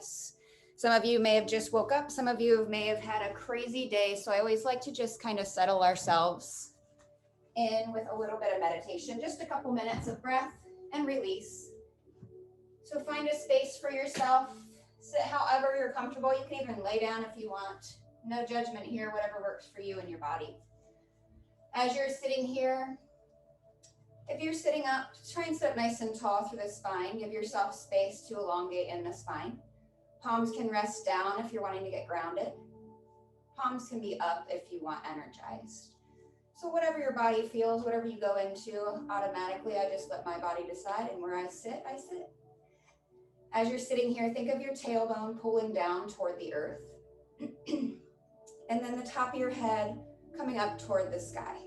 this. Some of you may have just woke up. Some of you may have had a crazy day. So I always like to just kind of settle ourselves in with a little bit of meditation, just a couple minutes of breath and release. So find a space for yourself. Sit however you're comfortable. You can even lay down if you want. No judgment here, whatever works for you and your body. As you're sitting here, if you're sitting up, try and sit up nice and tall through the spine. Give yourself space to elongate in the spine. Palms can rest down if you're wanting to get grounded. Palms can be up if you want energized. So whatever your body feels, whatever you go into, automatically, I just let my body decide. And where I sit, I sit. As you're sitting here, think of your tailbone pulling down toward the earth. And then the top of your head coming up toward the sky.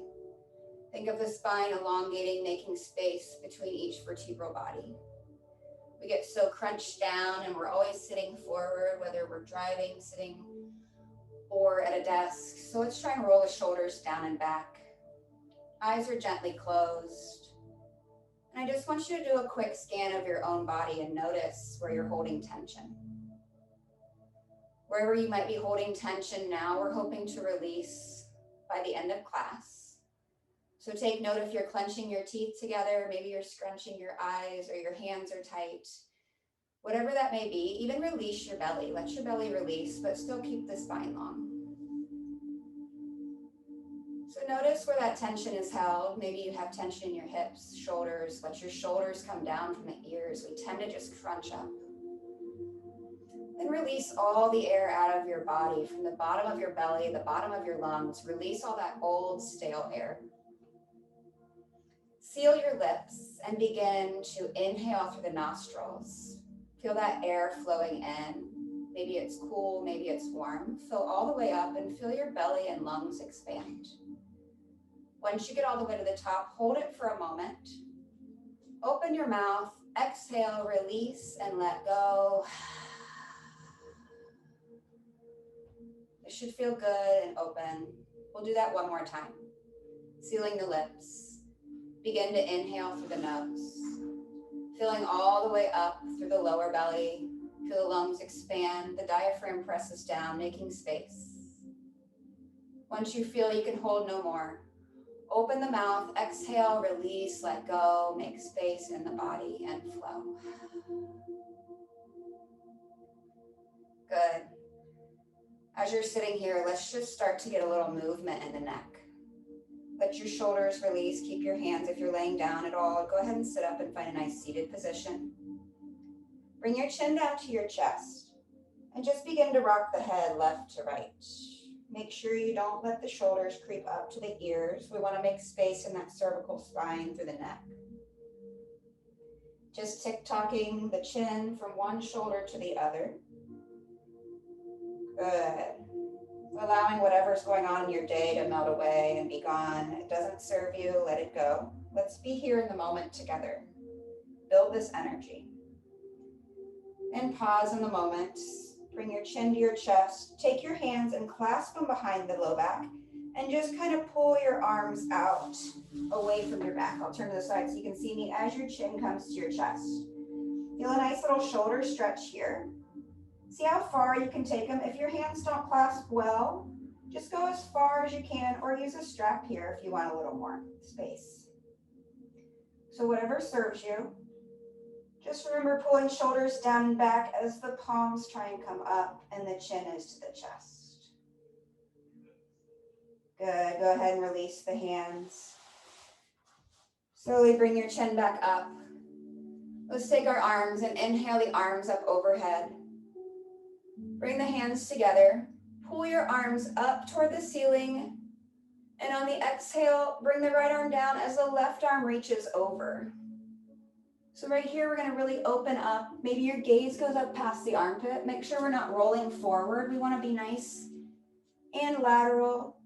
Think of the spine elongating, making space between each vertebral body. We get so crunched down and we're always sitting forward, whether we're driving, sitting, or at a desk. So let's try and roll the shoulders down and back. Eyes are gently closed. And I just want you to do a quick scan of your own body and notice where you're holding tension. Wherever you might be holding tension now, we're hoping to release by the end of class. So take note if you're clenching your teeth together, maybe you're scrunching your eyes or your hands are tight. Whatever that may be, even release your belly. Let your belly release, but still keep the spine long. So notice where that tension is held. Maybe you have tension in your hips, shoulders. Let your shoulders come down from the ears. We tend to just crunch up. Then release all the air out of your body, from the bottom of your belly, the bottom of your lungs. Release all that old, stale air. Seal your lips and begin to inhale through the nostrils. Feel that air flowing in. Maybe it's cool, maybe it's warm. Fill all the way up and feel your belly and lungs expand. Once you get all the way to the top, hold it for a moment. Open your mouth, exhale, release, and let go. It should feel good and open. We'll do that one more time. Sealing the lips. Begin to inhale through the nose. Filling all the way up through the lower belly. Feel the lungs expand. The diaphragm presses down, making space. Once you feel you can hold no more, open the mouth, exhale, release, let go, make space in the body and flow. Good. As you're sitting here, let's just start to get a little movement in the neck. Let your shoulders release. Keep your hands, if you're laying down at all, go ahead and sit up and find a nice seated position. Bring your chin down to your chest and just begin to rock the head left to right. Make sure you don't let the shoulders creep up to the ears. We want to make space in that cervical spine through the neck. Just tick-tocking the chin from one shoulder to the other. Good. Allowing whatever's going on in your day to melt away and be gone. It doesn't serve you, let it go. Let's be here in the moment together. Build this energy. And pause in the moment. Bring your chin to your chest. Take your hands and clasp them behind the low back. And just kind of pull your arms out away from your back. I'll turn to the side so you can see me as your chin comes to your chest. Feel a nice little shoulder stretch here. See how far you can take them. If your hands don't clasp well, just go as far as you can or use a strap here if you want a little more space. So whatever serves you. Just remember pulling shoulders down and back as the palms try and come up and the chin is to the chest. Good. Go ahead and release the hands. Slowly bring your chin back up. Let's take our arms and inhale the arms up overhead. Bring the hands together. Pull your arms up toward the ceiling. And on the exhale, bring the right arm down as the left arm reaches over. So right here, we're going to really open up. Maybe your gaze goes up past the armpit. Make sure we're not rolling forward. We want to be nice and lateral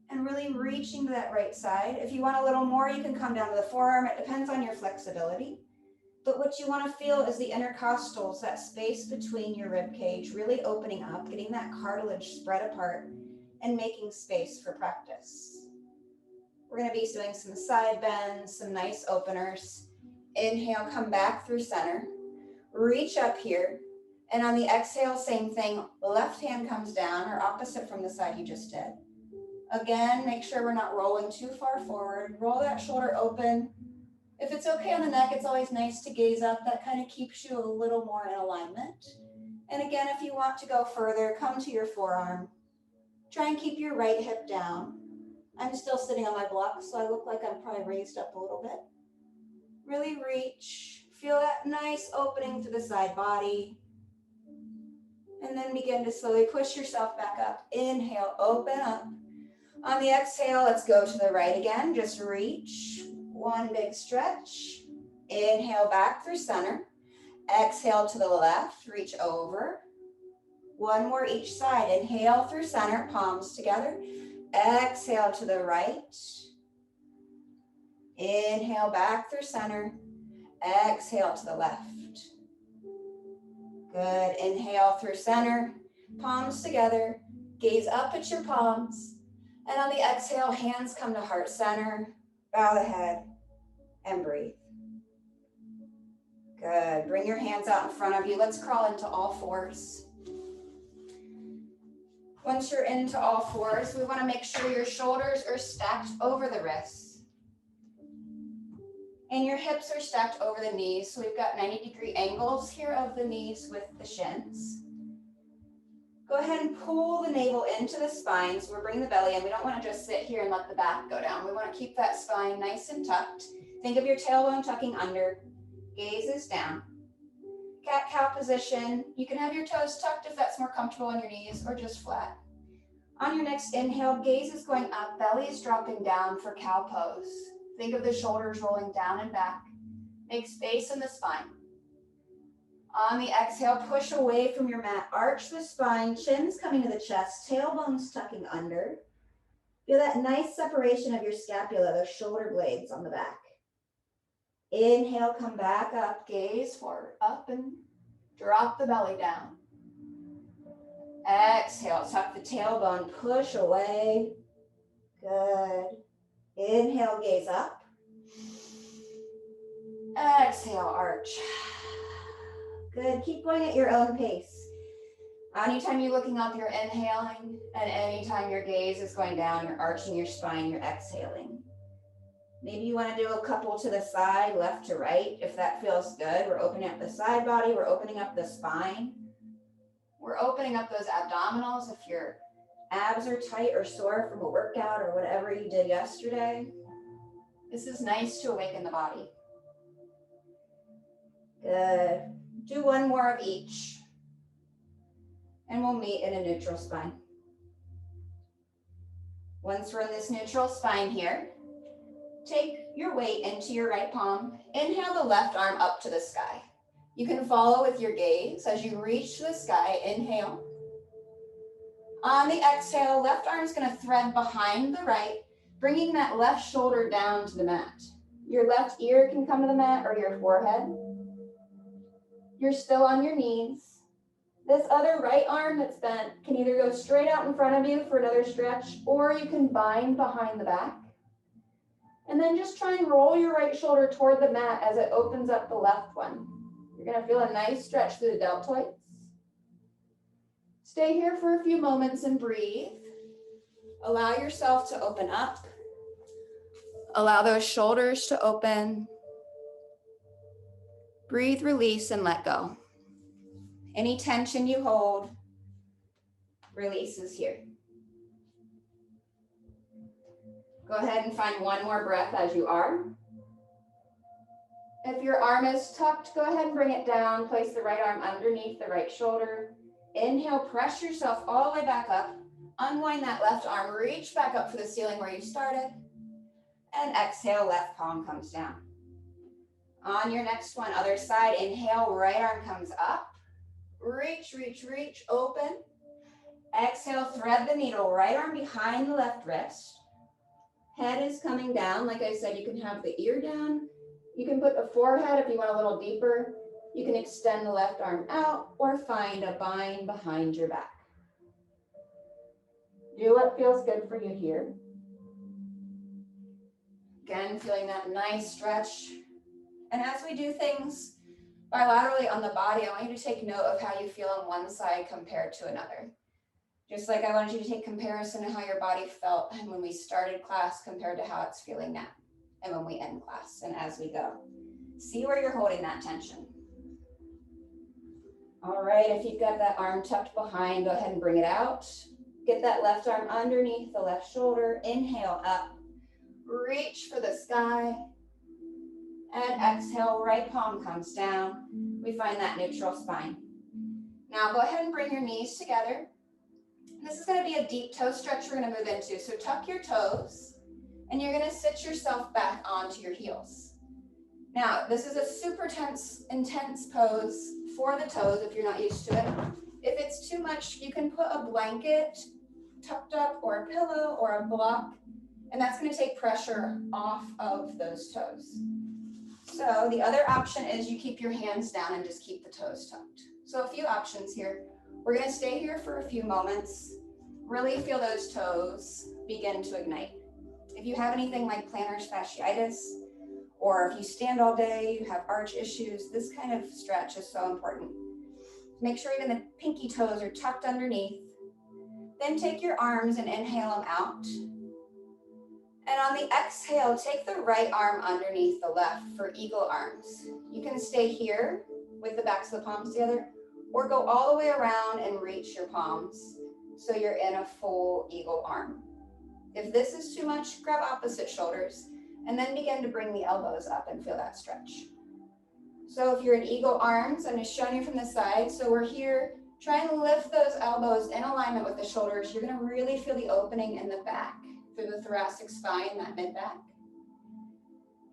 and really reaching to that right side. If you want a little more, you can come down to the forearm. It depends on your flexibility. But what you want to feel is the intercostals, that space between your rib cage, really opening up, getting that cartilage spread apart and making space for practice. We're going to be doing some side bends, some nice openers. Inhale, come back through center. Reach up here. And on the exhale, same thing. Left hand comes down or opposite from the side you just did. Again, make sure we're not rolling too far forward. Roll that shoulder open. If it's okay on the neck, it's always nice to gaze up. That kind of keeps you a little more in alignment. And again, if you want to go further, come to your forearm. Try and keep your right hip down. I'm still sitting on my block, so I look like I'm probably raised up a little bit. Really reach. Feel that nice opening through the side body. And then begin to slowly push yourself back up. Inhale, open up. On the exhale, let's go to the right again. Just reach. One big stretch. Inhale back through center. Exhale to the left, reach over. One more each side. Inhale through center, palms together. Exhale to the right. Inhale back through center. Exhale to the left. Good. Inhale through center, palms together. Gaze up at your palms. And on the exhale, hands come to heart center. Bow the head and breathe. Good. Bring your hands out in front of you. Let's crawl into all fours. Once you're into all fours, we want to make sure your shoulders are stacked over the wrists. And your hips are stacked over the knees. So we've got 90-degree angles here of the knees with the shins. Go ahead and pull the navel into the spine. So we're bringing the belly in. We don't want to just sit here and let the back go down. We want to keep that spine nice and tucked. Think of your tailbone tucking under. Gaze is down. Cat-cow position. You can have your toes tucked if that's more comfortable on your knees or just flat. On your next inhale, gaze is going up, belly is dropping down for cow pose. Think of the shoulders rolling down and back. Make space in the spine. On the exhale, push away from your mat. Arch the spine, chins coming to the chest, tailbones tucking under. Feel that nice separation of your scapula, those shoulder blades on the back. Inhale, come back up, gaze forward, up and drop the belly down. Exhale, tuck the tailbone, push away. Good. Inhale, gaze up. Exhale, arch. Good, keep going at your own pace. Anytime you're looking up, you're inhaling, and anytime your gaze is going down, you're arching your spine, you're exhaling. Maybe you want to do a couple to the side, left to right, if that feels good. We're opening up the side body, we're opening up the spine. We're opening up those abdominals if your abs are tight or sore from a workout or whatever you did yesterday. This is nice to awaken the body. Good. Do one more of each. And we'll meet in a neutral spine. Once we're in this neutral spine here, take your weight into your right palm. Inhale the left arm up to the sky. You can follow with your gaze as you reach the sky. Inhale. On the exhale, left arm is going to thread behind the right, bringing that left shoulder down to the mat. Your left ear can come to the mat or your forehead. You're still on your knees. This other right arm that's bent can either go straight out in front of you for another stretch, or you can bind behind the back. And then just try and roll your right shoulder toward the mat as it opens up the left one. You're going to feel a nice stretch through the deltoids. Stay here for a few moments and breathe. Allow yourself to open up. Allow those shoulders to open. Breathe, release, and let go. Any tension you hold releases here. Go ahead and find one more breath as you are. If your arm is tucked, go ahead and bring it down. Place the right arm underneath the right shoulder. Inhale, press yourself all the way back up. Unwind that left arm, reach back up for the ceiling where you started. And exhale, left palm comes down. On your next one, other side, inhale, right arm comes up. Reach, reach, reach, open. Exhale, thread the needle, right arm behind the left wrist. Head is coming down. Like I said, you can have the ear down. You can put the forehead if you want a little deeper. You can extend the left arm out or find a bind behind your back. Do what feels good for you here. Again, feeling that nice stretch. And as we do things Bilaterally on the body, I want you to take note of how you feel on one side compared to another. Just like I wanted you to take comparison to how your body felt when we started class compared to how it's feeling now, and when we end class and as we go. See where you're holding that tension. All right, if you've got that arm tucked behind, go ahead and bring it out. Get that left arm underneath the left shoulder. Inhale up. Reach for the sky. And exhale, right palm comes down. We find that neutral spine. Now go ahead and bring your knees together. This is going to be a deep toe stretch we're going to move into. So tuck your toes, and you're going to sit yourself back onto your heels. Now, this is a super intense pose for the toes if you're not used to it. If it's too much, you can put a blanket tucked up or a pillow or a block, and that's going to take pressure off of those toes. So the other option is you keep your hands down and just keep the toes tucked. So a few options here. We're going to stay here for a few moments. Really feel those toes begin to ignite. If you have anything like plantar fasciitis, or if you stand all day, you have arch issues, this kind of stretch is so important. Make sure even the pinky toes are tucked underneath. Then take your arms and inhale them out. And on the exhale, take the right arm underneath the left for eagle arms. You can stay here with the backs of the palms together, or go all the way around and reach your palms so you're in a full eagle arm. If this is too much, grab opposite shoulders and then begin to bring the elbows up and feel that stretch. So if you're in eagle arms, I'm just showing you from the side. So we're here, try and lift those elbows in alignment with the shoulders. You're gonna really feel the opening in the back through the thoracic spine, that mid-back.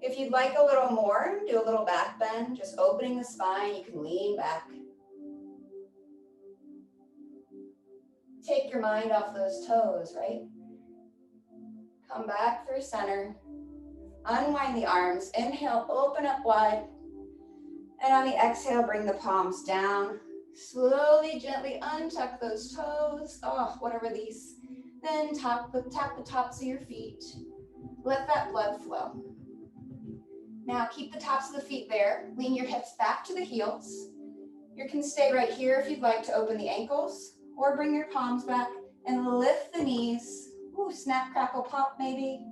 If you'd like a little more, do a little back bend, just opening the spine. You can lean back. Take your mind off those toes, right? Come back through center. Unwind the arms. Inhale, open up wide. And on the exhale, bring the palms down. Slowly, gently untuck those toes. Oh, what a release. Then tap the tops of your feet. Let that blood flow. Now keep the tops of the feet there. Lean your hips back to the heels. You can stay right here if you'd like to open the ankles, or bring your palms back and lift the knees. Ooh, snap, crackle, pop maybe.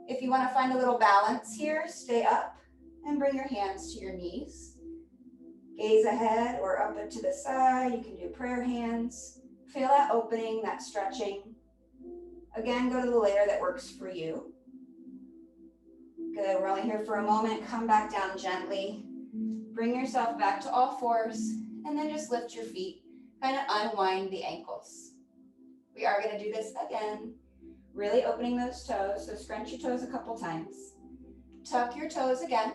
If you want to find a little balance here, stay up and bring your hands to your knees. Gaze ahead or up and to the side. You can do prayer hands. Feel that opening, that stretching. Again, go to the layer that works for you. Good, we're only here for a moment. Come back down gently. Bring yourself back to all fours, and then just lift your feet. Kind of unwind the ankles. We are going to do this again. Really opening those toes, so scrunch your toes a couple times. Tuck your toes again.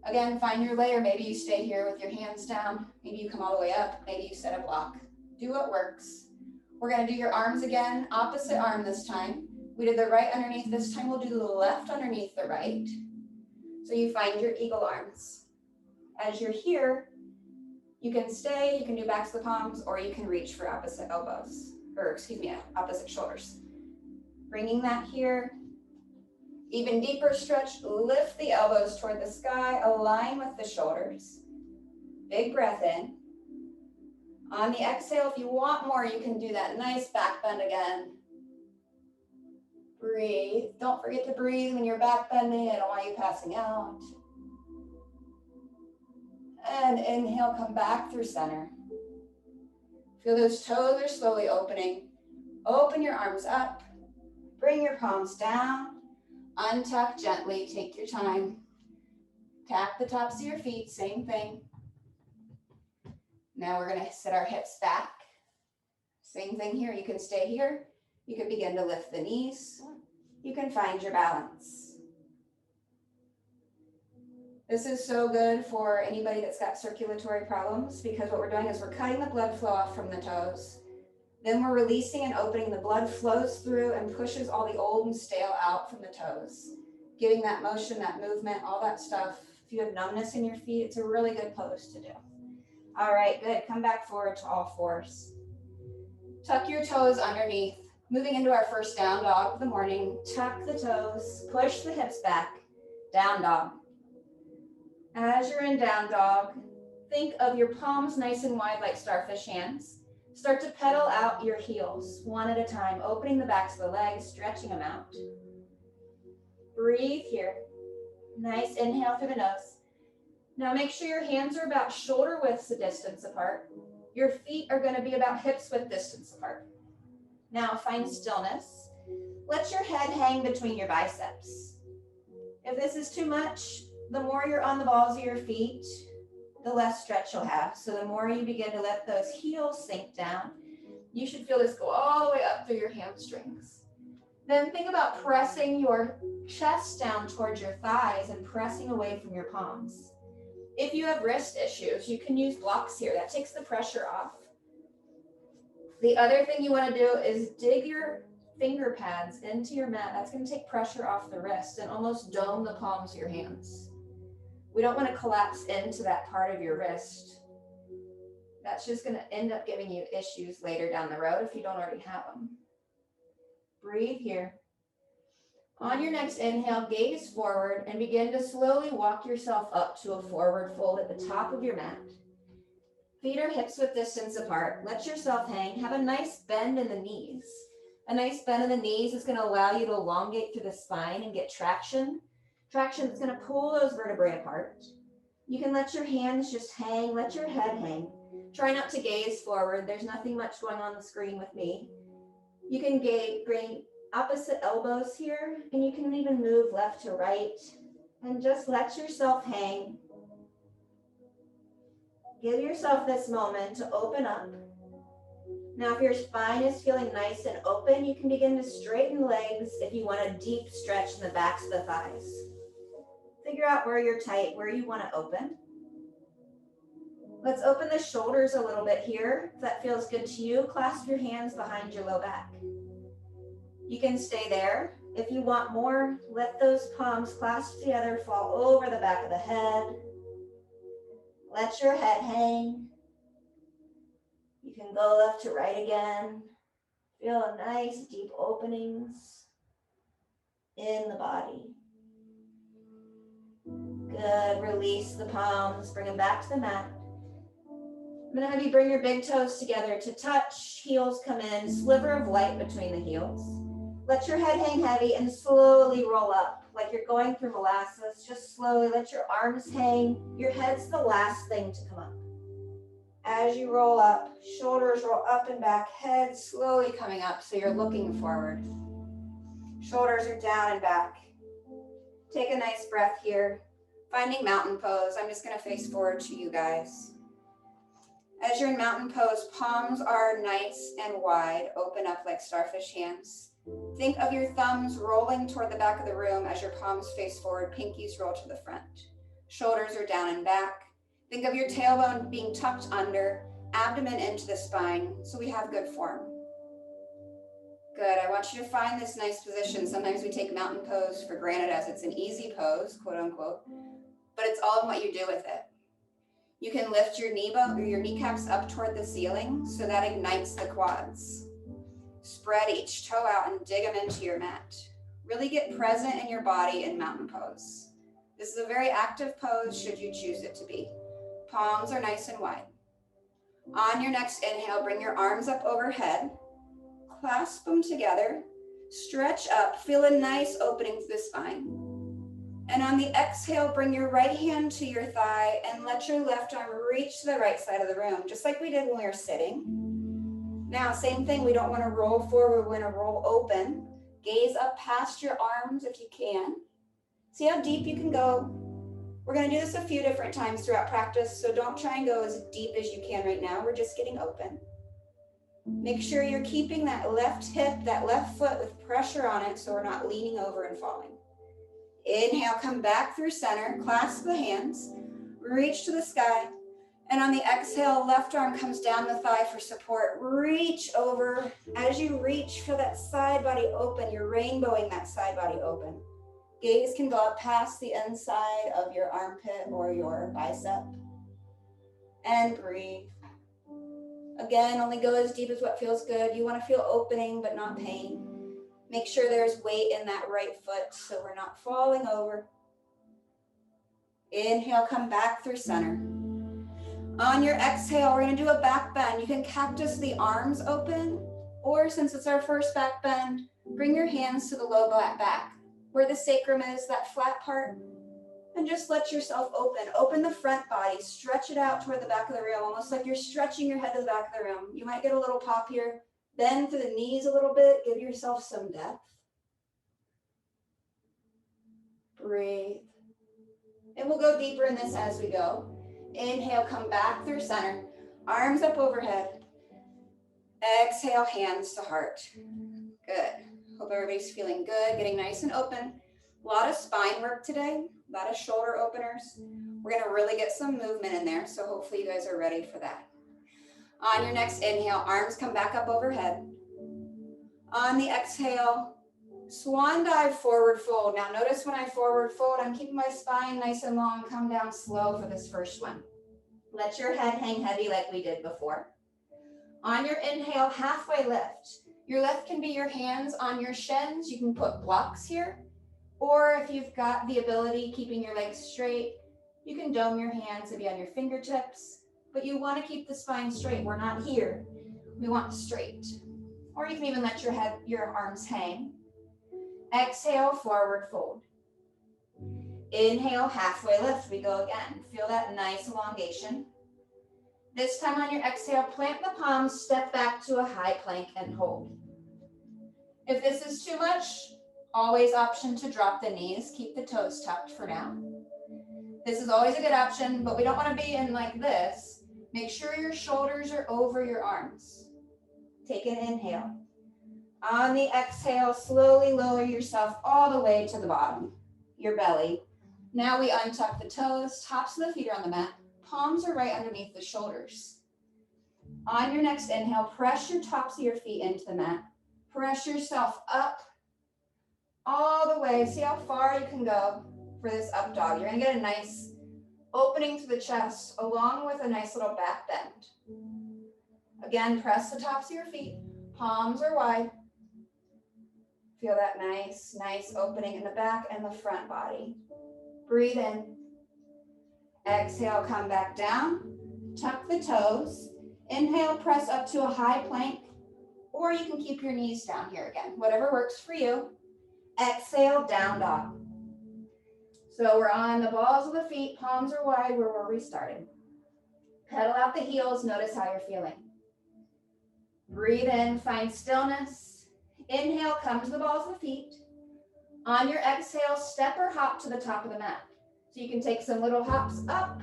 Again, find your layer. Maybe you stay here with your hands down. Maybe you come all the way up. Maybe you set a block. Do what works. We're going to do your arms again. Opposite arm this time. We did the right underneath. This time we'll do the left underneath the right. So you find your eagle arms. As you're here, you can stay, you can do backs of the palms, or you can reach for opposite elbows, or excuse me, opposite shoulders. Bringing that here. Even deeper stretch, lift the elbows toward the sky, align with the shoulders. Big breath in. On the exhale, if you want more, you can do that nice back bend again. Breathe. Don't forget to breathe when you're back bending. I don't want you passing out. And inhale, come back through center. Feel those toes are slowly opening. Open your arms up. Bring your palms down. Untuck gently. Take your time. Tap the tops of your feet. Same thing. Now we're going to sit our hips back. Same thing here. You can stay here. You can begin to lift the knees. You can find your balance. This is so good for anybody that's got circulatory problems, because what we're doing is we're cutting the blood flow off from the toes. Then we're releasing and opening. The blood flows through and pushes all the old and stale out from the toes, giving that motion, that movement, all that stuff. If you have numbness in your feet, it's a really good pose to do. All right, good. Come back forward to all fours. Tuck your toes underneath. Moving into our first down dog of the morning. Tuck the toes, push the hips back, down dog. As you're in down dog, Think of your palms nice and wide like starfish hands. Start to pedal out your heels one at a time, opening the backs of the legs, stretching them out. Breathe here. Nice inhale through the nose. Now make sure your hands are about shoulder widths distance apart. Your feet are going to be about hips width distance apart. Now find stillness. Let your head hang between your biceps. If this is too much, the more you're on the balls of your feet, the less stretch you'll have. So the more you begin to let those heels sink down, you should feel this go all the way up through your hamstrings. Then think about pressing your chest down towards your thighs and pressing away from your palms. If you have wrist issues, you can use blocks here. That takes the pressure off. The other thing you want to do is dig your finger pads into your mat. That's going to take pressure off the wrist and almost dome the palms of your hands. We don't want to collapse into that part of your wrist. That's just going to end up giving you issues later down the road if you don't already have them. Breathe here. On your next inhale, gaze forward and begin to slowly walk yourself up to a forward fold at the top of your mat. Feet are hips width distance apart. Let yourself hang. Have a nice bend in the knees. A nice bend in the knees is going to allow you to elongate through the spine and get traction. Traction that's going to pull those vertebrae apart. You can let your hands just hang, let your head hang. Try not to gaze forward. There's nothing much going on the screen with me. You can bring opposite elbows here, and you can even move left to right, and just let yourself hang. Give yourself this moment to open up. Now, if your spine is feeling nice and open, you can begin to straighten legs if you want a deep stretch in the backs of the thighs. Figure out where you're tight, where you want to open. Let's open the shoulders a little bit here. If that feels good to you, clasp your hands behind your low back. You can stay there. If you want more, let those palms clasp together, fall over the back of the head. Let your head hang. You can go left to right again. Feel nice deep openings in the body. Good, release the palms, bring them back to the mat. I'm gonna have you bring your big toes together to touch, heels come in, sliver of light between the heels. Let your head hang heavy and slowly roll up like you're going through molasses. Just slowly let your arms hang. Your head's the last thing to come up. As you roll up, shoulders roll up and back, head slowly coming up so you're looking forward. Shoulders are down and back. Take a nice breath here. Finding mountain pose. I'm just going to face forward to you guys. As you're in mountain pose, palms are nice and wide, open up like starfish hands. Think of your thumbs rolling toward the back of the room as your palms face forward, pinkies roll to the front. Shoulders are down and back. Think of your tailbone being tucked under, abdomen into the spine, so we have good form. Good, I want you to find this nice position. Sometimes we take mountain pose for granted as it's an easy pose, quote unquote, but it's all in what you do with it. You can lift your kneecaps up toward the ceiling so that ignites the quads. Spread each toe out and dig them into your mat. Really get present in your body in mountain pose. This is a very active pose should you choose it to be. Palms are nice and wide. On your next inhale, bring your arms up overhead. Clasp them together. Stretch up. Feel a nice opening through the spine. And on the exhale, bring your right hand to your thigh and let your left arm reach to the right side of the room, just like we did when we were sitting. Now, same thing, we don't want to roll forward, we want to roll open. Gaze up past your arms if you can. See how deep you can go. We're going to do this a few different times throughout practice, so don't try and go as deep as you can right now. We're just getting open. Make sure you're keeping that left hip, that left foot with pressure on it so we're not leaning over and falling. Inhale, come back through center, clasp the hands, reach to the sky, and on the exhale, left arm comes down the thigh for support. Reach over. As you reach, feel that side body open. You're rainbowing that side body open. Gaze can go up past the inside of your armpit or your bicep. And breathe. Again, only go as deep as what feels good. You want to feel opening, but not pain. Make sure there's weight in that right foot so we're not falling over. Inhale, come back through center. On your exhale, we're gonna do a back bend. You can cactus the arms open, or since it's our first back bend, bring your hands to the low back, where the sacrum is, that flat part, and just let yourself open. Open the front body, stretch it out toward the back of the room, almost like you're stretching your head to the back of the room. You might get a little pop here. Bend through the knees a little bit, give yourself some depth. Breathe. And we'll go deeper in this as we go. Inhale, come back through center. Arms up overhead. Exhale, hands to heart. Good. Hope everybody's feeling good, getting nice and open. A lot of spine work today, a lot of shoulder openers. We're gonna really get some movement in there, so hopefully you guys are ready for that. On your next inhale, arms come back up overhead. On the exhale, swan dive, forward fold. Now notice when I forward fold, I'm keeping my spine nice and long. Come down slow for this first one. Let your head hang heavy like we did before. On your inhale, halfway lift. Your lift can be your hands on your shins. You can put blocks here. Or if you've got the ability, keeping your legs straight, you can dome your hands maybe on your fingertips. But you want to keep the spine straight. We're not here. We want straight. Or you can even let your arms hang. Exhale, forward fold. Inhale, halfway lift. We go again. Feel that nice elongation. This time on your exhale, plant the palms, step back to a high plank and hold. If this is too much, always option to drop the knees. Keep the toes tucked for now. This is always a good option, but we don't want to be in like this. Make sure your shoulders are over your arms. Take an inhale. On the exhale, slowly lower yourself all the way to the bottom, your belly. Now we untuck the toes, tops of the feet are on the mat. Palms are right underneath the shoulders. On your next inhale, press your tops of your feet into the mat. Press yourself up all the way. See how far you can go for this up dog. You're gonna get a nice opening to the chest along with a nice little back bend. Again, press the tops of your feet. Palms are wide. Feel that nice opening in the back and the front body. Breathe in. Exhale, come back down. Tuck the toes. Inhale, press up to a high plank, or you can keep your knees down here again, whatever works for you. Exhale, down dog. So we're on the balls of the feet, palms are wide where we're restarting. Pedal out the heels, notice how you're feeling. Breathe in, find stillness. Inhale, come to the balls of the feet. On your exhale, step or hop to the top of the mat. So you can take some little hops up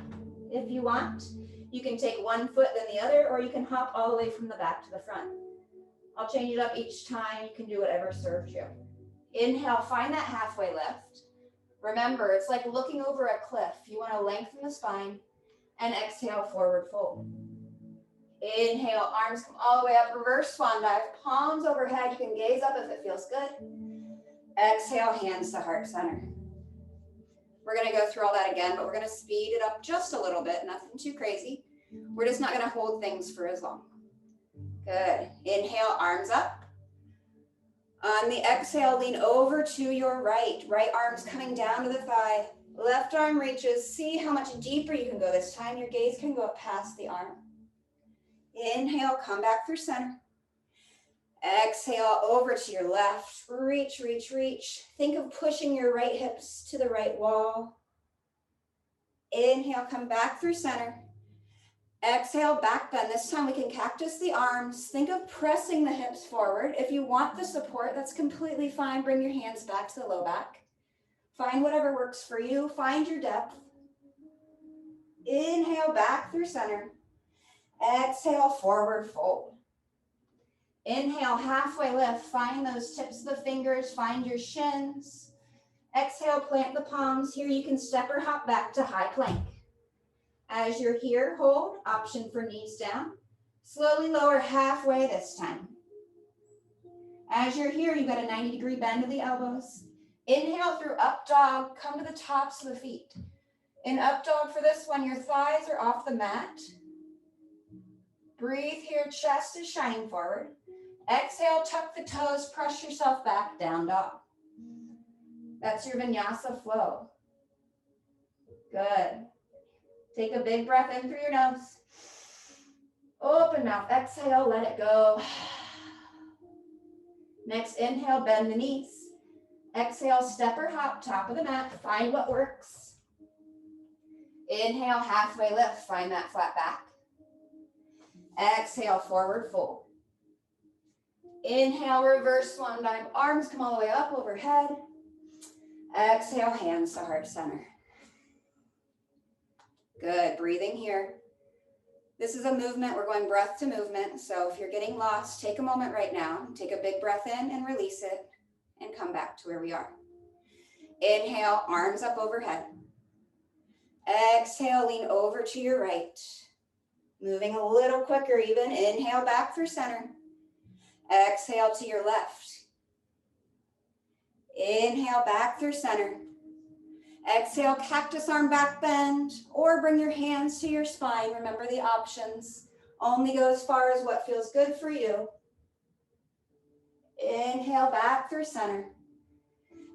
if you want. You can take one foot then the other, or you can hop all the way from the back to the front. I'll change it up each time. You can do whatever serves you. Inhale, find that halfway lift. Remember, it's like looking over a cliff. You want to lengthen the spine, and exhale, forward fold. Inhale, arms come all the way up, reverse swan dive, palms overhead. You can gaze up if it feels good. Exhale, hands to heart center. We're gonna go through all that again, but we're gonna speed it up just a little bit, nothing too crazy. We're just not gonna hold things for as long. Good, inhale, arms up. On the exhale, lean over to your right. Right arm's coming down to the thigh. Left arm reaches. See how much deeper you can go this time. Your gaze can go up past the arm. Inhale, come back through center. Exhale, over to your left. Reach, reach, reach. Think of pushing your right hips to the right wall. Inhale, come back through center. Exhale, back bend. This time we can cactus the arms. Think of pressing the hips forward. If you want the support, that's completely fine. Bring your hands back to the low back. Find whatever works for you. Find your depth. Inhale, back through center. Exhale, forward fold. Inhale, halfway lift. Find those tips of the fingers. Find your shins. Exhale, plant the palms. Here you can step or hop back to high plank. As you're here, hold. Option for knees down. Slowly lower halfway this time. As you're here, you've got a 90-degree bend of the elbows. Inhale through up dog. Come to the tops of the feet. In up dog for this one, your thighs are off the mat. Breathe here, chest is shining forward. Exhale, tuck the toes, press yourself back, down dog. That's your vinyasa flow. Good. Take a big breath in through your nose. Open mouth, exhale, let it go. Next inhale, bend the knees. Exhale, step or hop, top of the mat, find what works. Inhale, halfway lift, find that flat back. Exhale, forward fold. Inhale, reverse swan dive, arms come all the way up overhead. Exhale, hands to heart center. Good, breathing here. This is a movement, we're going breath to movement, so if you're getting lost, take a moment right now, take a big breath in and release it, and come back to where we are. Inhale, arms up overhead. Exhale, lean over to your right. Moving a little quicker even, inhale back through center. Exhale to your left. Inhale back through center. Exhale, cactus arm back bend, or bring your hands to your spine. Remember the options. Only go as far as what feels good for you. Inhale back through center.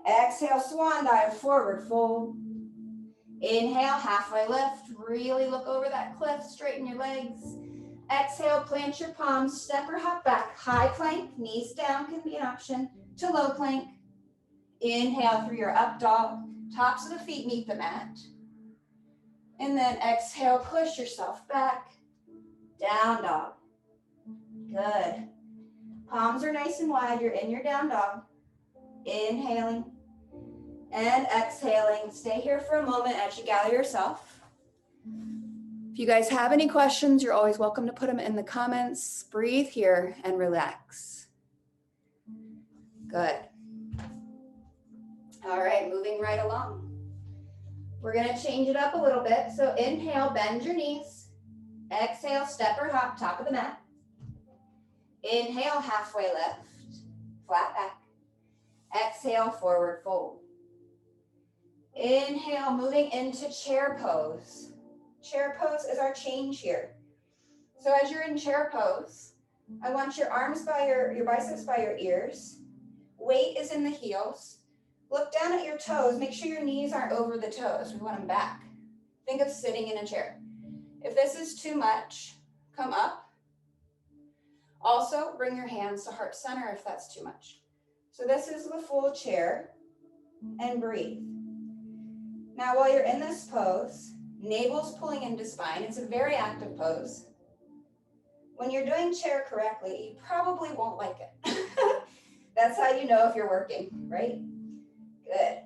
Exhale, swan dive, forward fold. Inhale, halfway lift. Really look over that cliff, straighten your legs. Exhale, plant your palms, step or hop back. High plank, knees down can be an option, to low plank. Inhale through your up dog. Tops of the feet meet the mat. And then exhale, push yourself back. Down dog. Good. Palms are nice and wide. You're in your down dog. Inhaling and exhaling. Stay here for a moment as you gather yourself. If you guys have any questions, you're always welcome to put them in the comments. Breathe here and relax. Good. All right, moving right along. We're gonna change it up a little bit. So inhale, bend your knees. Exhale, step or hop, top of the mat. Inhale, halfway lift, flat back. Exhale, forward fold. Inhale, moving into chair pose. Chair pose is our change here. So as you're in chair pose, I want your arms by your biceps by your ears. Weight is in the heels. Look down at your toes. Make sure your knees aren't over the toes. We want them back. Think of sitting in a chair. If this is too much, come up. Also, bring your hands to heart center if that's too much. So this is the full chair, and breathe. Now while you're in this pose, navel's pulling into spine. It's a very active pose. When you're doing chair correctly, you probably won't like it. That's how you know if you're working, right? Good.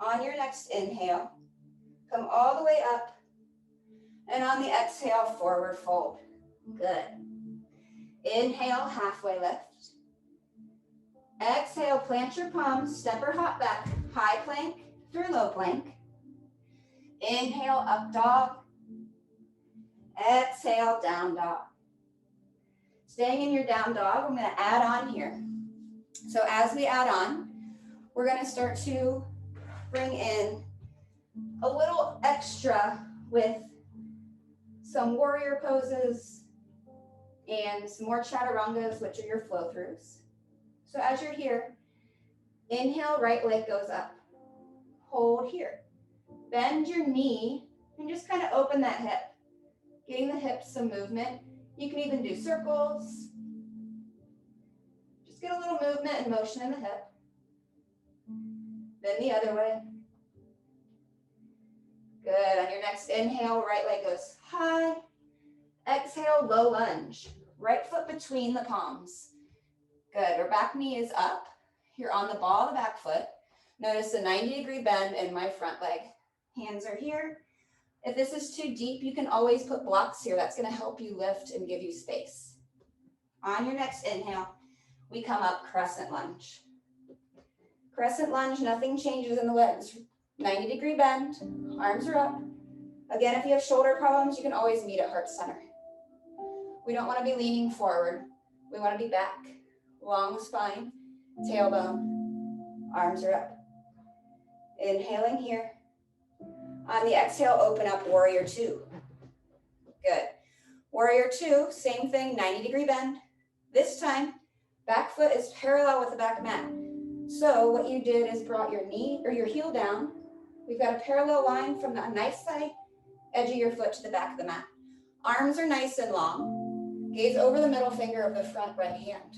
On your next inhale, come all the way up. And on the exhale, forward fold. Good. Inhale, halfway lift. Exhale, plant your palms, step or hop back. High plank through low plank. Inhale, up dog. Exhale, down dog. Staying in your down dog, I'm going to add on here. So as we add on, we're going to start to bring in a little extra with some warrior poses and some more chaturangas, which are your flow throughs. So as you're here, inhale, right leg goes up. Hold here. Bend your knee and just kind of open that hip. Getting the hips some movement. You can even do circles. Just get a little movement and motion in the hip. Then the other way. Good. On your next inhale, right leg goes high. Exhale, low lunge. Right foot between the palms. Good. Your back knee is up. You're on the ball of the back foot. Notice a 90-degree bend in my front leg. Hands are here. If this is too deep, you can always put blocks here. That's going to help you lift and give you space. On your next inhale, we come up crescent lunge. Crescent lunge, nothing changes in the legs. 90-degree bend, arms are up. Again, if you have shoulder problems, you can always meet at heart center. We don't want to be leaning forward. We want to be back. Long spine, tailbone, arms are up. Inhaling here. On the exhale, open up warrior two. Good. Warrior two, same thing, 90-degree bend. This time, back foot is parallel with the back mat. So what you did is brought your knee or your heel down. We've got a parallel line from the nice side edge of your foot to the back of the mat. Arms are nice and long. Gaze over the middle finger of the front right hand.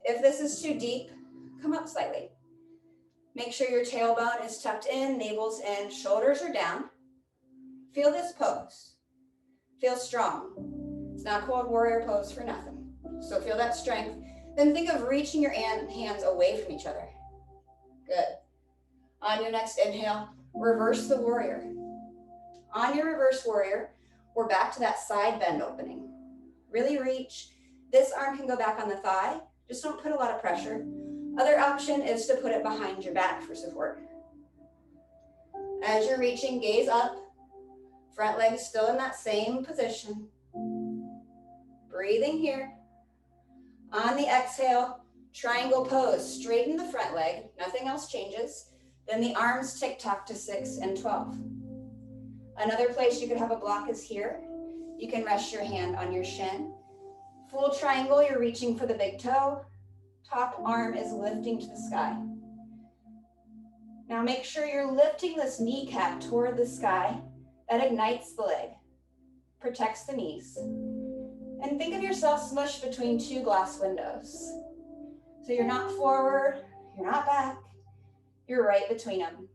If this is too deep, come up slightly. Make sure your tailbone is tucked in, navel's in, shoulders are down. Feel this pose. Feel strong. It's not called warrior pose for nothing. So feel that strength. Then think of reaching your hands away from each other. Good. On your next inhale, reverse the warrior. On your reverse warrior, we're back to that side bend opening. Really reach. This arm can go back on the thigh. Just don't put a lot of pressure. Other option is to put it behind your back for support. As you're reaching, gaze up. Front leg still in that same position. Breathing here. On the exhale, triangle pose. Straighten the front leg. Nothing else changes. Then the arms tick-tock to 6 and 12. Another place you could have a block is here. You can rest your hand on your shin. Full triangle, you're reaching for the big toe. Top arm is lifting to the sky. Now make sure you're lifting this kneecap toward the sky. That ignites the leg, protects the knees. And think of yourself smushed between two glass windows. So you're not forward, you're not back, you're right between them.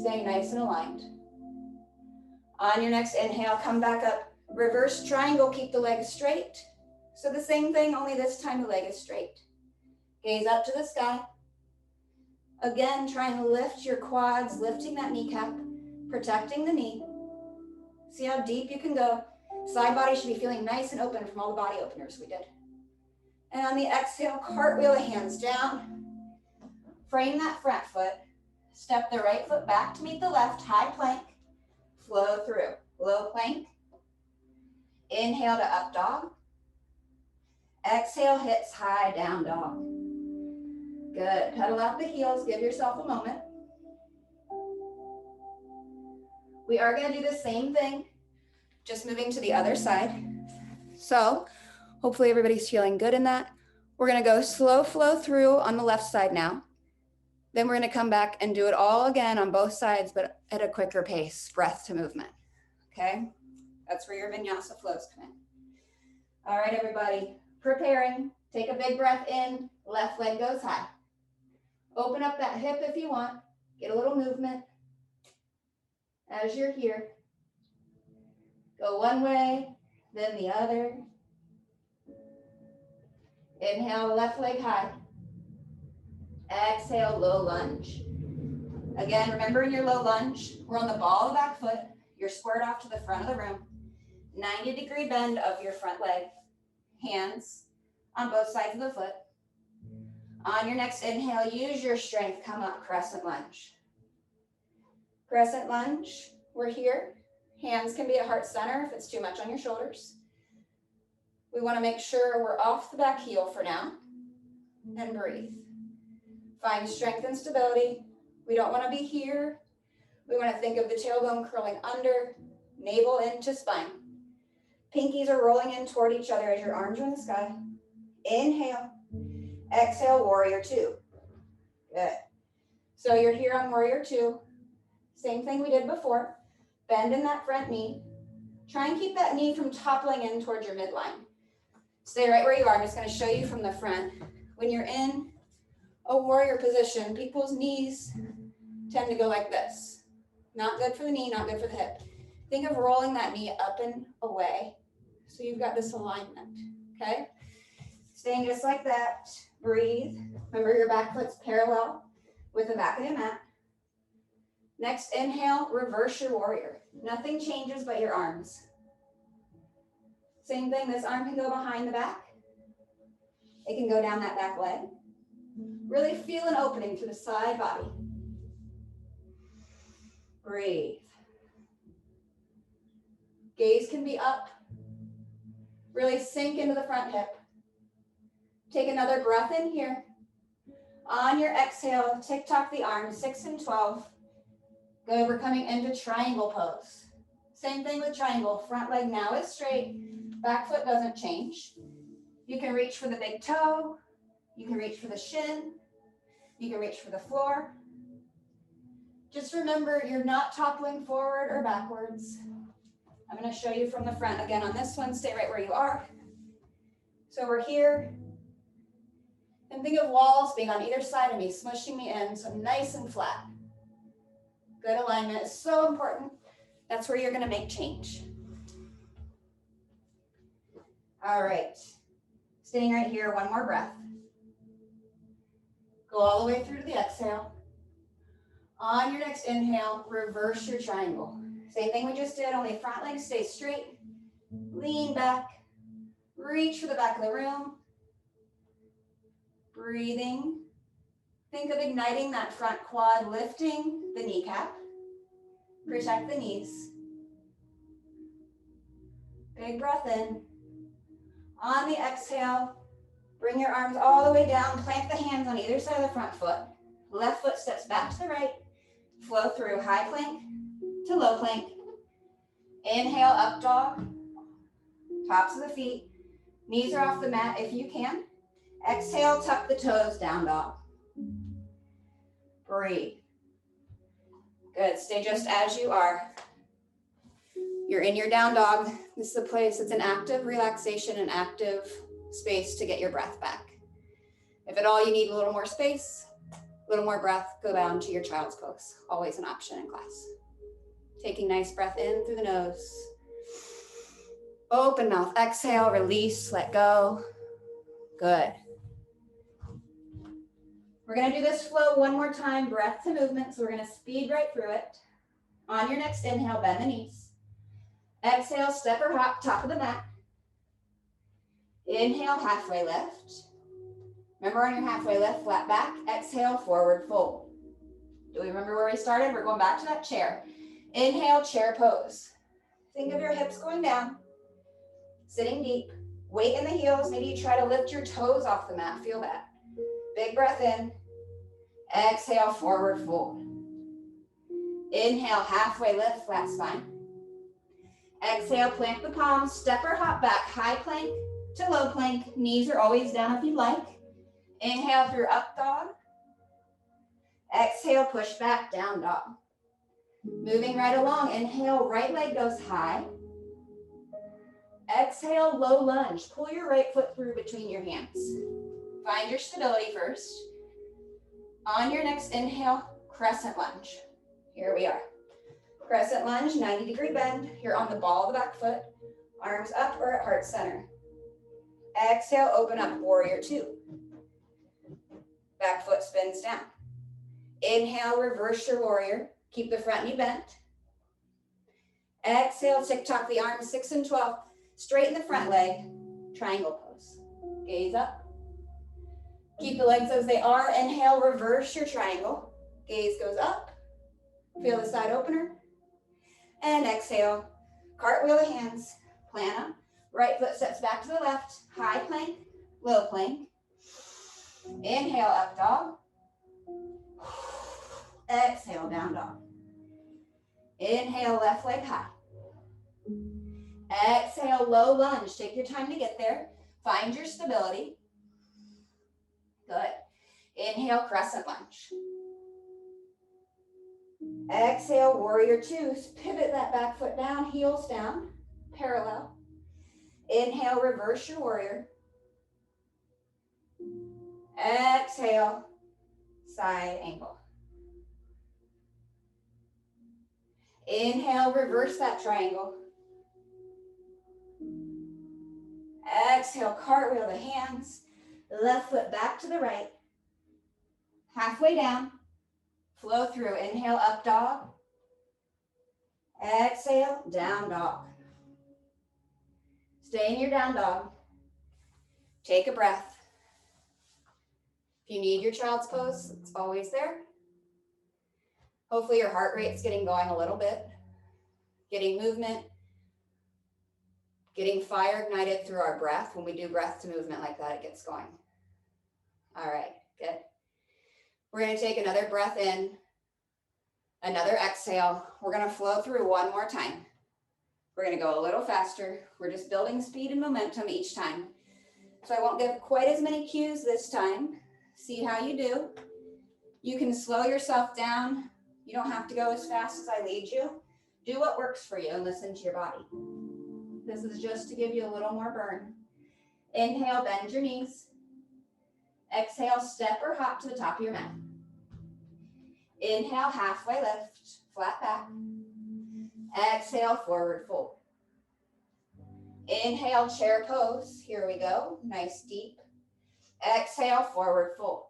Staying nice and aligned. On your next inhale, come back up. Reverse triangle, keep the leg straight. So the same thing, only this time the leg is straight. Gaze up to the sky. Again, try and lift your quads, lifting that kneecap, protecting the knee. See how deep you can go. Side body should be feeling nice and open from all the body openers we did. And on the exhale, cartwheel the hands down. Frame that front foot. Step the right foot back to meet the left, high plank. Flow through, low plank. Inhale to up dog. Exhale, hips high, down dog. Good, pedal out the heels, give yourself a moment. We are gonna do the same thing, just moving to the other side. So hopefully everybody's feeling good in that. We're gonna go slow flow through on the left side now. Then we're gonna come back and do it all again on both sides, but at a quicker pace, breath to movement, okay? That's where your vinyasa flows come in. All right, everybody, preparing. Take a big breath in, left leg goes high. Open up that hip if you want, get a little movement. As you're here, go one way, then the other. Inhale, left leg high. Exhale, low lunge. Again, remember in your low lunge, we're on the ball of the back foot. You're squared off to the front of the room. 90-degree bend of your front leg. Hands on both sides of the foot. On your next inhale, use your strength, come up, crescent lunge. Crescent lunge, we're here. Hands can be at heart center if it's too much on your shoulders. We want to make sure we're off the back heel for now. And breathe. Find strength and stability. We don't want to be here. We want to think of the tailbone curling under, navel into spine. Pinkies are rolling in toward each other as your arms are in the sky. Inhale. Exhale, warrior two. Good. So you're here on warrior two. Same thing we did before. Bend in that front knee. Try and keep that knee from toppling in towards your midline. Stay right where you are. I'm just going to show you from the front. When you're in a warrior position, people's knees tend to go like this. Not good for the knee, not good for the hip. Think of rolling that knee up and away. So you've got this alignment, okay? Staying just like that. Breathe. Remember your back foot's parallel with the back of your mat. Next inhale, reverse your warrior. Nothing changes but your arms. Same thing, this arm can go behind the back. It can go down that back leg. Really feel an opening through the side body. Breathe. Gaze can be up. Really sink into the front hip. Take another breath in here. On your exhale, tick-tock the arms, 6 and 12. Good, we're coming into triangle pose. Same thing with triangle. Front leg now is straight. Back foot doesn't change. You can reach for the big toe. You can reach for the shin. You can reach for the floor. Just remember, you're not toppling forward or backwards. I'm going to show you from the front again on this one. Stay right where you are. So we're here. And think of walls being on either side of me, smushing me in, so nice and flat. Good alignment is so important. That's where you're going to make change. All right. Staying right here, one more breath. Go all the way through to the exhale. On your next inhale, reverse your triangle. Same thing we just did, only front leg stays straight. Lean back. Reach for the back of the room. Breathing. Think of igniting that front quad, lifting the kneecap. Protect the knees. Big breath in. On the exhale, bring your arms all the way down. Plant the hands on either side of the front foot. Left foot steps back to the right. Flow through high plank to low plank. Inhale, up dog. Tops of the feet. Knees are off the mat if you can. Exhale, tuck the toes, down dog. Breathe. Good, stay just as you are. You're in your down dog. This is a place, it's an active relaxation, an active space to get your breath back. If at all you need a little more space, a little more breath, go down to your child's pose. Always an option in class. Taking nice breath in through the nose. Open mouth, exhale, release, let go. Good. We're gonna do this flow one more time, breath to movement, so we're gonna speed right through it. On your next inhale, bend the knees. Exhale, step or hop, top of the mat. Inhale, halfway lift. Remember on your halfway lift, flat back. Exhale, forward fold. Do we remember where we started? We're going back to that chair. Inhale, chair pose. Think of your hips going down, sitting deep. Weight in the heels. Maybe you try to lift your toes off the mat. Feel that. Big breath in. Exhale, forward fold. Inhale, halfway lift, flat spine. Exhale, plant the palms, step or hop back, high plank to low plank. Knees are always down if you'd like. Inhale through up dog. Exhale, push back, down dog. Moving right along, inhale, right leg goes high. Exhale, low lunge. Pull your right foot through between your hands. Find your stability first. On your next inhale, crescent lunge. Here we are. Crescent lunge, 90-degree bend. You're on the ball of the back foot. Arms up or at heart center. Exhale, open up, warrior two. Back foot spins down. Inhale, reverse your warrior. Keep the front knee bent. Exhale, tick-tock the arms, 6 and 12. Straighten the front leg, triangle pose. Gaze up. Keep the legs as they are. Inhale, reverse your triangle. Gaze goes up. Feel the side opener. And exhale, cartwheel the hands, plant them. Right foot steps back to the left, high plank, low plank. Inhale, up dog. Exhale, down dog. Inhale, left leg high. Exhale, low lunge. Take your time to get there. Find your stability. Good. Inhale, crescent lunge. Exhale, warrior two. Pivot that back foot down, heels down, parallel. Inhale, reverse your warrior. Exhale, side angle. Inhale, reverse that triangle. Exhale, cartwheel the hands. Left foot back to the right. Halfway down. Flow through. Inhale, up dog. Exhale, down dog. Stay in your down dog. Take a breath. If you need your child's pose, it's always there. Hopefully your heart rate's getting going a little bit. Getting movement. Getting fire ignited through our breath. When we do breath to movement like that, it gets going. All right, good. We're going to take another breath in, another exhale. We're going to flow through one more time. We're going to go a little faster. We're just building speed and momentum each time. So I won't give quite as many cues this time. See how you do. You can slow yourself down. You don't have to go as fast as I lead you. Do what works for you and listen to your body. This is just to give you a little more burn. Inhale, bend your knees. Exhale, step or hop to the top of your mat. Inhale, halfway lift, flat back. Exhale, forward fold. Inhale, chair pose. Here we go. Nice deep. Exhale, forward fold.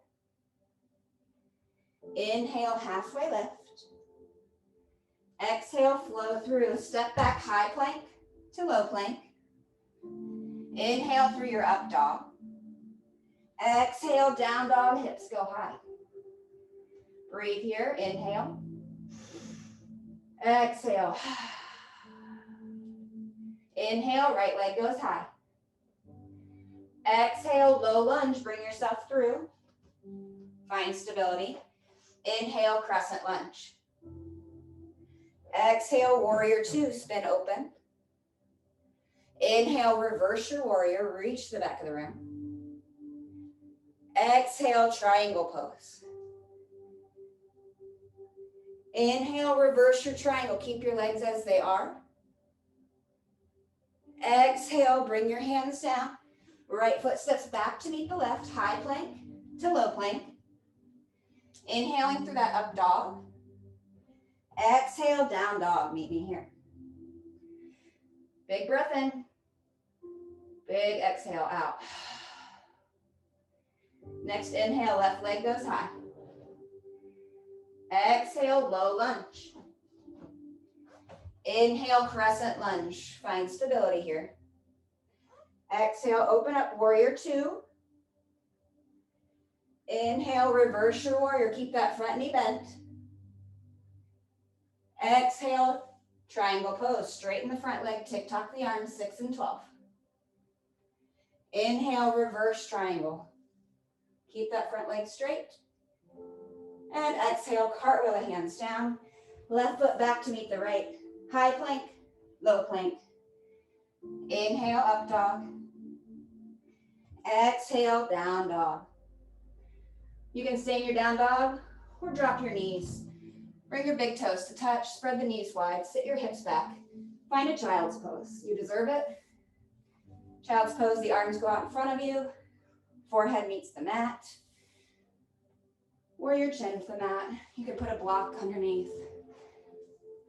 Inhale, halfway lift. Exhale, flow through. Step back, high plank to low plank. Inhale through your up dog. Exhale, down dog, hips go high. Breathe here, inhale. Exhale. Inhale, right leg goes high. Exhale, low lunge, bring yourself through. Find stability. Inhale, crescent lunge. Exhale, warrior two, spin open. Inhale, reverse your warrior, reach the back of the room. Exhale, triangle pose. Inhale, reverse your triangle, keep your legs as they are. Exhale, bring your hands down. Right foot steps back to meet the left, high plank to low plank. Inhaling through that up dog. Exhale, down dog, meet me here. Big breath in. Big exhale out. Next inhale, left leg goes high. Exhale, low lunge. Inhale, crescent lunge. Find stability here. Exhale, open up, warrior two. Inhale, reverse your warrior. Keep that front knee bent. Exhale, triangle pose. Straighten the front leg, tick-tock the arms, 6 and 12. Inhale, reverse triangle. Keep that front leg straight. And exhale, cartwheel the hands down. Left foot back to meet the right. High plank, low plank. Inhale, up dog. Exhale, down dog. You can stay in your down dog or drop your knees. Bring your big toes to touch, spread the knees wide, sit your hips back. Find a child's pose. You deserve it. Child's pose, the arms go out in front of you. Forehead meets the mat. Or your chin to the mat. You can put a block underneath.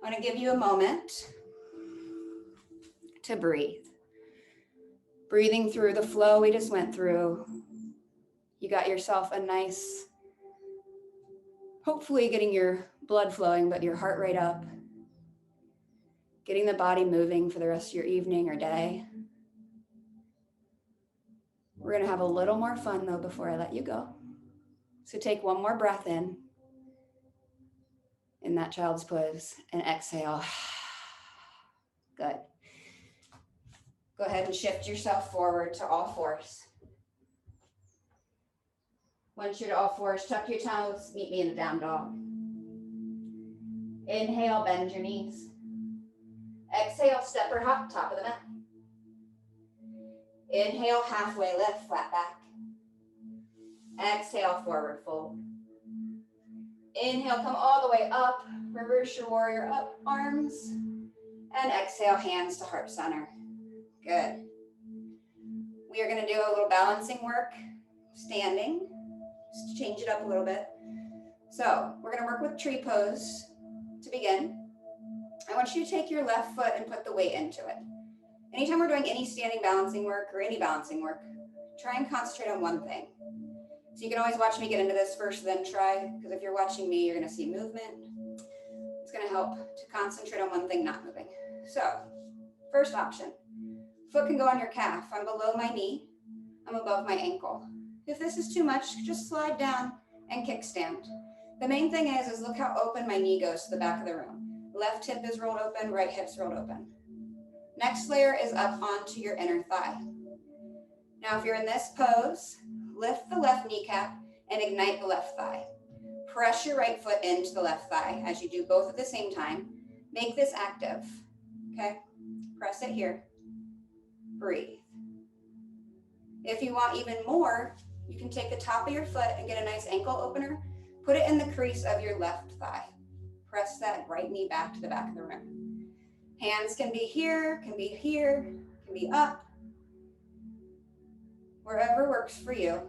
I want to give you a moment to breathe. Breathing through the flow we just went through. You got yourself a nice, hopefully getting your blood flowing, but your heart rate up. Getting the body moving for the rest of your evening or day. We're going to have a little more fun though before I let you go. So take one more breath in that child's pose and exhale. Good. Go ahead and shift yourself forward to all fours. Once you're to all fours, tuck your toes, meet me in a down dog. Inhale, bend your knees. Exhale, step or hop, top of the mat. Inhale, halfway lift, flat back. Exhale, forward fold. Inhale, come all the way up. Reverse your warrior up, arms. And exhale, hands to heart center. Good. We are going to do a little balancing work, standing. Just change it up a little bit. So we're going to work with tree pose to begin. I want you to take your left foot and put the weight into it. Anytime we're doing any standing balancing work or any balancing work, try and concentrate on one thing. So you can always watch me get into this first, then try, because if you're watching me, you're going to see movement. It's going to help to concentrate on one thing, not moving. So first option, foot can go on your calf. I'm below my knee. I'm above my ankle. If this is too much, just slide down and kickstand. The main thing is look how open my knee goes to the back of the room. Left hip is rolled open, right hip's rolled open. Next layer is up onto your inner thigh. Now, if you're in this pose, lift the left kneecap and ignite the left thigh. Press your right foot into the left thigh as you do both at the same time. Make this active, okay? Press it here. Breathe. If you want even more, you can take the top of your foot and get a nice ankle opener. Put it in the crease of your left thigh. Press that right knee back to the back of the room. Hands can be here, can be up, wherever works for you.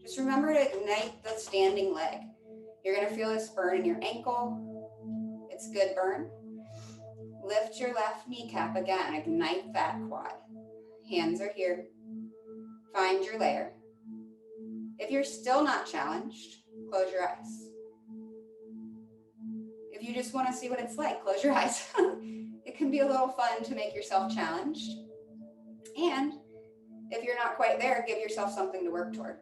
Just remember to ignite the standing leg. You're gonna feel this burn in your ankle. It's good burn. Lift your left kneecap again, ignite that quad. Hands are here. Find your layer. If you're still not challenged, close your eyes. If you just want to see what it's like, close your eyes. It can be a little fun to make yourself challenged. And if you're not quite there, give yourself something to work toward.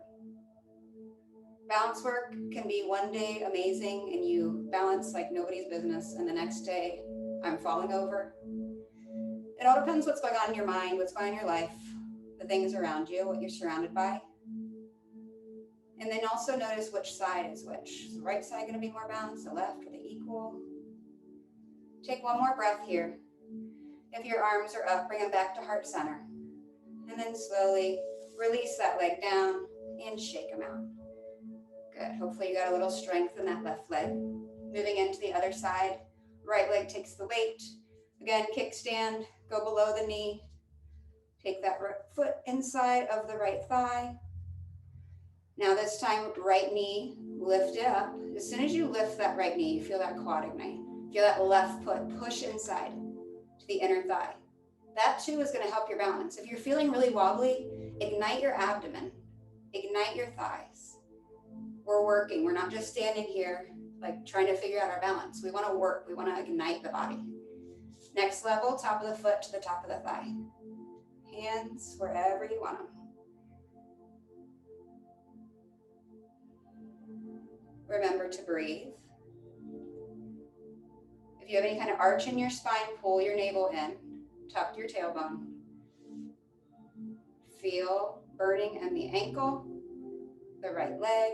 Balance work can be one day amazing and you balance like nobody's business, and the next day I'm falling over. It all depends what's going on in your mind, what's going on in your life, the things around you, what you're surrounded by. And then also notice which side is which. Is the right side going to be more balanced, the left, or the equal? Take one more breath here. If your arms are up, bring them back to heart center. And then slowly release that leg down and shake them out. Good. Hopefully you got a little strength in that left leg. Moving into the other side. Right leg takes the weight. Again, kickstand, go below the knee. Take that right foot inside of the right thigh. Now this time, right knee, lift it up. As soon as you lift that right knee, you feel that quad ignite. Feel that left foot push inside to the inner thigh. That too is going to help your balance. If you're feeling really wobbly, ignite your abdomen, ignite your thighs. We're working. We're not just standing here like trying to figure out our balance. We want to work. We want to ignite the body. Next level, top of the foot to the top of the thigh. Hands wherever you want them. Remember to breathe. If you have any kind of arch in your spine, pull your navel in, tuck your tailbone. Feel burning in the ankle, the right leg.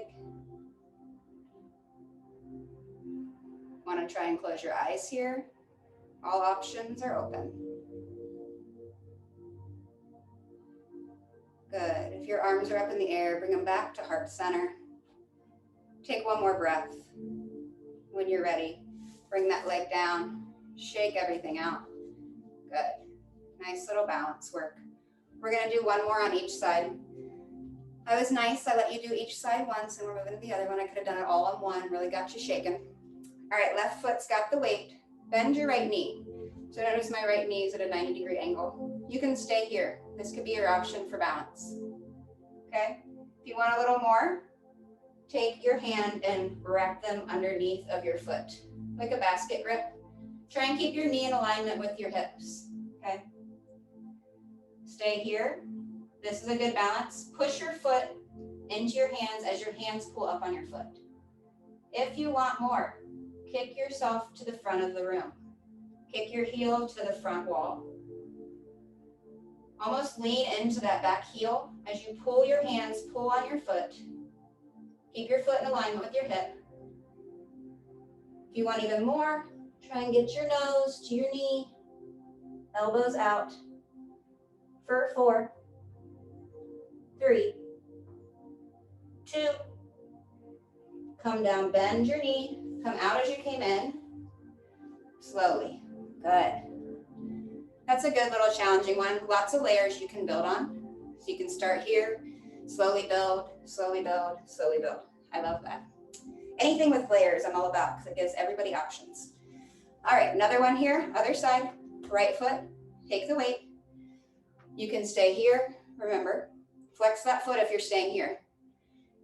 Want to try and close your eyes here. All options are open. Good. If your arms are up in the air, bring them back to heart center. Take one more breath. When you're ready, bring that leg down, shake everything out. Good. Nice little balance work. We're gonna do one more on each side. I was nice, I let you do each side once and we're moving to the other one. I could have done it all on one, really got you shaking. All right, left foot's got the weight. Bend your right knee. So notice my right knee is at a 90-degree angle. You can stay here. This could be your option for balance. Okay, if you want a little more, take your hand and wrap them underneath of your foot, like a basket grip. Try and keep your knee in alignment with your hips, okay? Stay here. This is a good balance. Push your foot into your hands as your hands pull up on your foot. If you want more, kick yourself to the front of the room. Kick your heel to the front wall. Almost lean into that back heel. As you pull your hands, pull on your foot. Keep your foot in alignment with your hip. If you want even more, try and get your nose to your knee, elbows out. For 4, 3, 2. Come down, bend your knee, come out as you came in. Slowly. Good. That's a good little challenging one. Lots of layers you can build on. So you can start here, slowly build, slowly build, slowly build. I love that. Anything with layers I'm all about because it gives everybody options. All right, another one here, other side, right foot, take the weight. You can stay here, remember, flex that foot if you're staying here.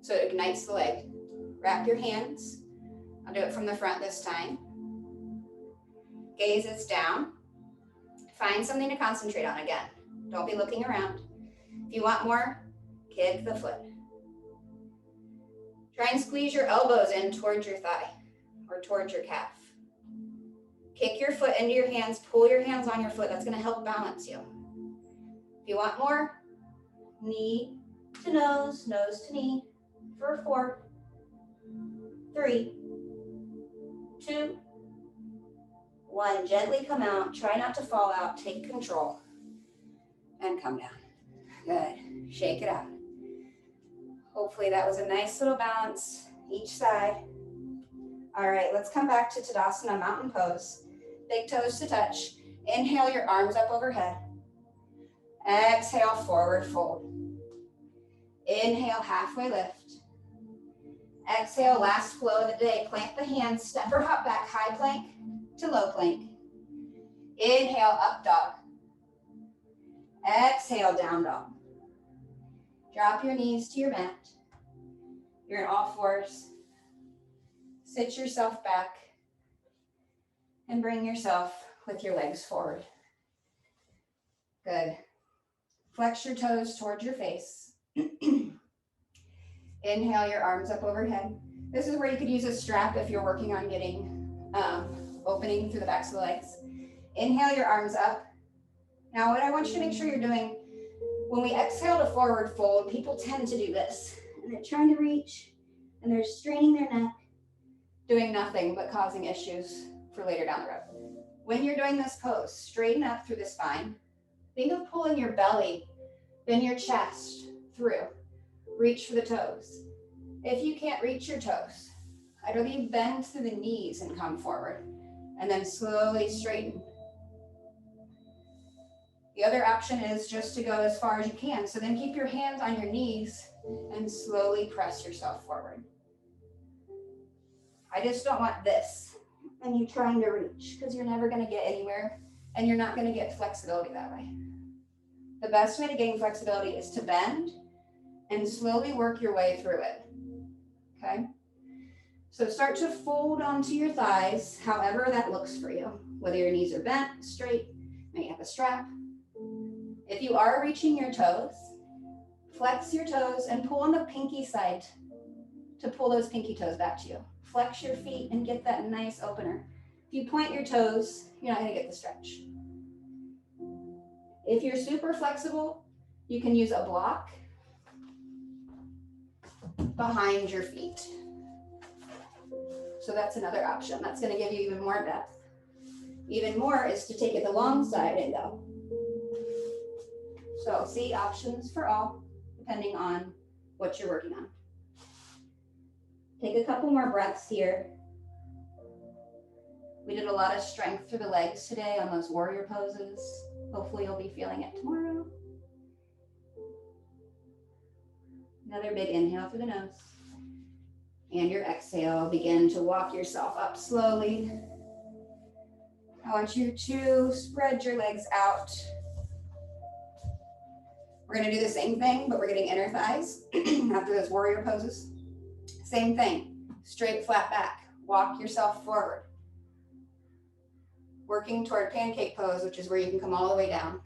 So it ignites the leg. Wrap your hands. I'll do it from the front this time. Gaze is down. Find something to concentrate on again. Don't be looking around. If you want more, kick the foot. Try and squeeze your elbows in towards your thigh or towards your calf. Kick your foot into your hands, pull your hands on your foot. That's going to help balance you. If you want more, knee to nose, nose to knee for 4, 3, 2, 1. Gently come out. Try not to fall out. Take control and come down. Good. Shake it out. Hopefully that was a nice little balance each side. All right, let's come back to Tadasana Mountain Pose. Big toes to touch. Inhale your arms up overhead. Exhale, forward fold. Inhale, halfway lift. Exhale, last flow of the day. Plant the hands, step or hop back, high plank to low plank. Inhale, up dog. Exhale, down dog. Drop your knees to your mat. You're in all fours. Sit yourself back and bring yourself with your legs forward. Good. Flex your toes towards your face. Inhale your arms up overhead. This is where you could use a strap if you're working on getting opening through the backs of the legs. Inhale your arms up. Now what I want you to make sure you're doing, when we exhale to forward fold, people tend to do this. And they're trying to reach and they're straining their neck, doing nothing but causing issues for later down the road. When you're doing this pose, straighten up through the spine. Think of pulling your belly, then your chest through. Reach for the toes. If you can't reach your toes, I'd rather you bend through the knees and come forward, and then slowly straighten. The other option is just to go as far as you can. So then keep your hands on your knees and slowly press yourself forward. I just don't want this and you trying to reach, because you're never going to get anywhere and you're not going to get flexibility that way. The best way to gain flexibility is to bend and slowly work your way through it. Okay? So start to fold onto your thighs, however that looks for you. Whether your knees are bent, straight, maybe you have a strap. If you are reaching your toes, flex your toes and pull on the pinky side to pull those pinky toes back to you. Flex your feet and get that nice opener. If you point your toes, you're not going to get the stretch. If you're super flexible, you can use a block behind your feet. So that's another option. That's going to give you even more depth. Even more is to take it the long side and go. So see, options for all, depending on what you're working on. Take a couple more breaths here. We did a lot of strength through the legs today on those warrior poses. Hopefully you'll be feeling it tomorrow. Another big inhale through the nose. And your exhale, begin to walk yourself up slowly. I want you to spread your legs out. We're gonna do the same thing, but we're getting inner thighs after those warrior poses. Same thing, straight flat back. Walk yourself forward. Working toward pancake pose, which is where you can come all the way down.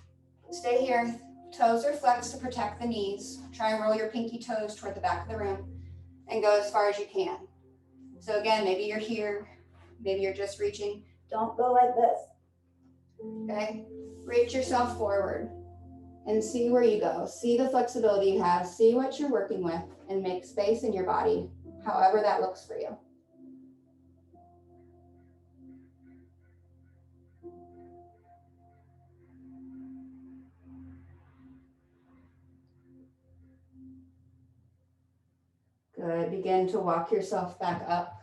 Stay here, toes are flexed to protect the knees. Try and roll your pinky toes toward the back of the room and go as far as you can. So again, maybe you're here, maybe you're just reaching. Don't go like this, okay? Reach yourself forward and see where you go. See the flexibility you have, see what you're working with, and make space in your body, however that looks for you. Good, begin to walk yourself back up.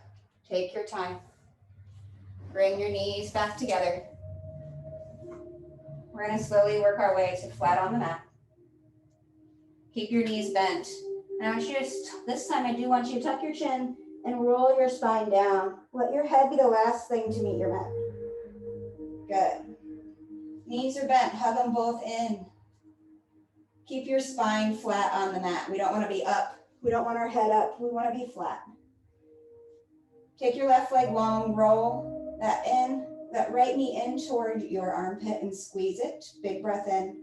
Take your time. Bring your knees back together. We're gonna slowly work our way to flat on the mat. Keep your knees bent. And I want you to, this time I do want you to tuck your chin and roll your spine down. Let your head be the last thing to meet your mat. Good. Knees are bent, hug them both in. Keep your spine flat on the mat. We don't wanna be up. We don't want our head up. We wanna be flat. Take your left leg long, roll that in, that right knee in toward your armpit and squeeze it. Big breath in.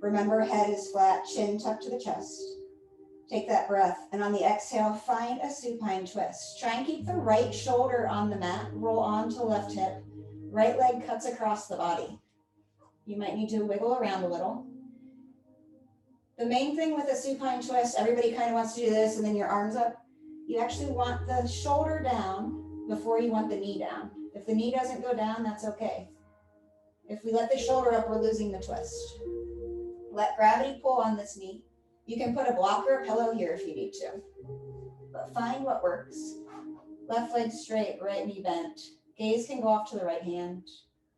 Remember, head is flat, chin tucked to the chest. Take that breath, and on the exhale, find a supine twist. Try and keep the right shoulder on the mat, roll onto the left hip. Right leg cuts across the body. You might need to wiggle around a little. The main thing with a supine twist, everybody kind of wants to do this and then your arms up. You actually want the shoulder down before you want the knee down. If the knee doesn't go down, that's okay. If we let the shoulder up, we're losing the twist. Let gravity pull on this knee. You can put a block or a pillow here if you need to. But find what works. Left leg straight, right knee bent. Gaze can go off to the right hand.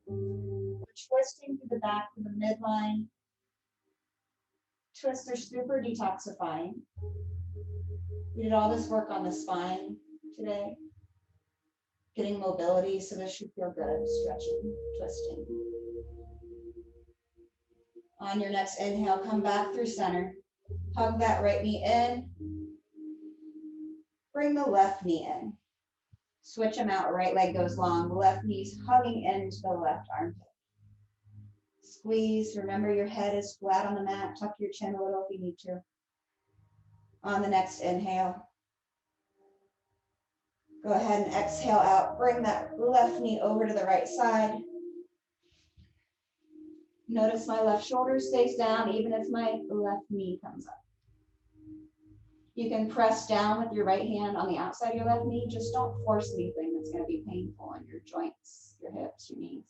We're twisting through the back to the midline. Twists are super detoxifying. We did all this work on the spine today, getting mobility, so this should feel good, stretching, twisting. On your next inhale, come back through center. Hug that right knee in. Bring the left knee in. Switch them out, right leg goes long. The left knee's hugging into the left armpit. Squeeze, remember your head is flat on the mat. Tuck your chin a little if you need to. On the next inhale, go ahead and exhale out. Bring that left knee over to the right side. Notice my left shoulder stays down even if my left knee comes up. You can press down with your right hand on the outside of your left knee. Just don't force anything that's going to be painful on your joints, your hips, your knees.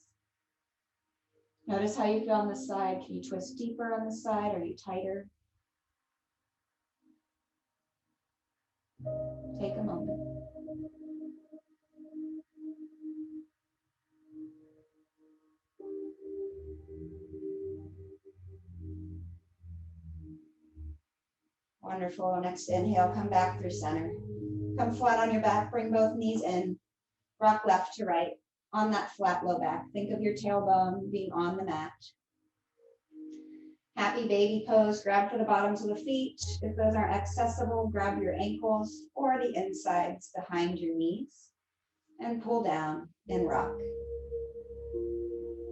Notice how you feel on this side. Can you twist deeper on this side? Are you tighter? Take a moment. Wonderful. Next inhale, come back through center. Come flat on your back, bring both knees in. Rock left to right on that flat low back. Think of your tailbone being on the mat. Happy baby pose, grab for the bottoms of the feet. If those aren't accessible, grab your ankles or the insides behind your knees and pull down and rock.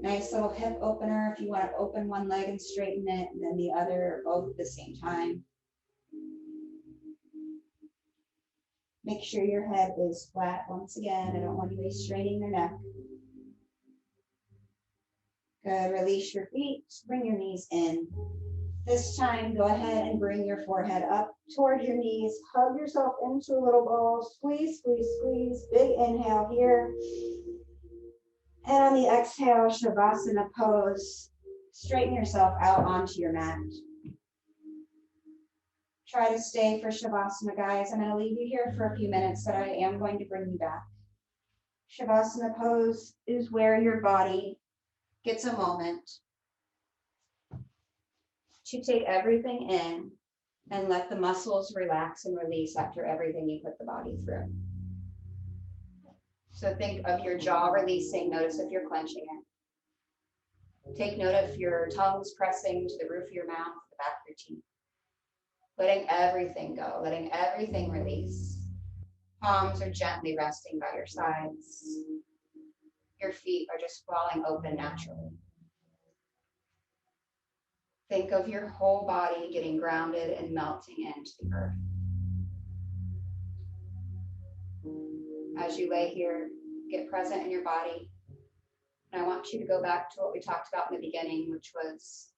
Nice little hip opener if you want to open one leg and straighten it, and then the other, both at the same time. Make sure your head is flat. Once again, I don't want anybody straining their neck. Good, release your feet, bring your knees in. This time, go ahead and bring your forehead up toward your knees. Hug yourself into a little ball. Squeeze, squeeze, squeeze. Big inhale here. And on the exhale, Shavasana Pose. Straighten yourself out onto your mat. Try to stay for Shavasana, guys. I'm going to leave you here for a few minutes, but I am going to bring you back. Shavasana Pose is where your body gets a moment to take everything in and let the muscles relax and release after everything you put the body through. So think of your jaw releasing. Notice if you're clenching it. Take note if your tongue's pressing to the roof of your mouth, the back of your teeth. Letting everything go, letting everything release. Palms are gently resting by your sides. Your feet are just falling open naturally. Think of your whole body getting grounded and melting into the earth. As you lay here, get present in your body. And I want you to go back to what we talked about in the beginning, which was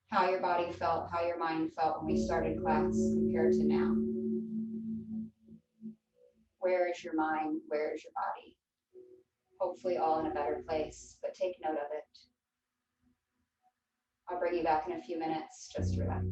how your body felt, how your mind felt when we started class compared to now. Where is your mind? Where is your body? Hopefully all in a better place, but take note of it. I'll bring you back in a few minutes. Just relax.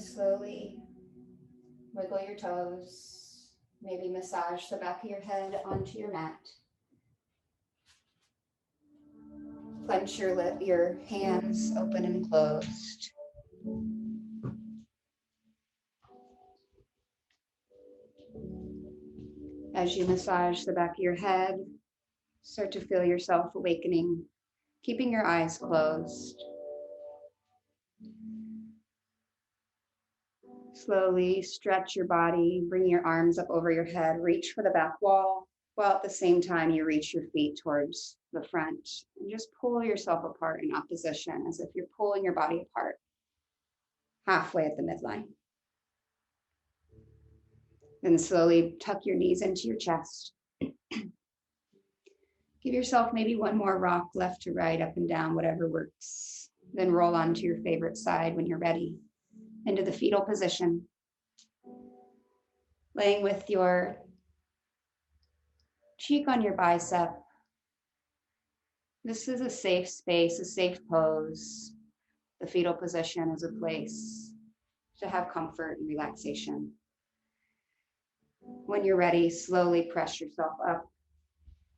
slowly wiggle your toes, maybe massage the back of your head onto your mat. Clench your hands open and closed. As you massage the back of your head, start to feel yourself awakening, keeping your eyes closed. Slowly stretch your body, bring your arms up over your head, reach for the back wall, while at the same time you reach your feet towards the front. And just pull yourself apart in opposition, as if you're pulling your body apart halfway at the midline. Then slowly tuck your knees into your chest. Give yourself maybe one more rock, left to right, up and down, whatever works. Then roll onto your favorite side when you're ready, into the fetal position. Laying with your cheek on your bicep. This is a safe space, a safe pose. The fetal position is a place to have comfort and relaxation. When you're ready, slowly press yourself up.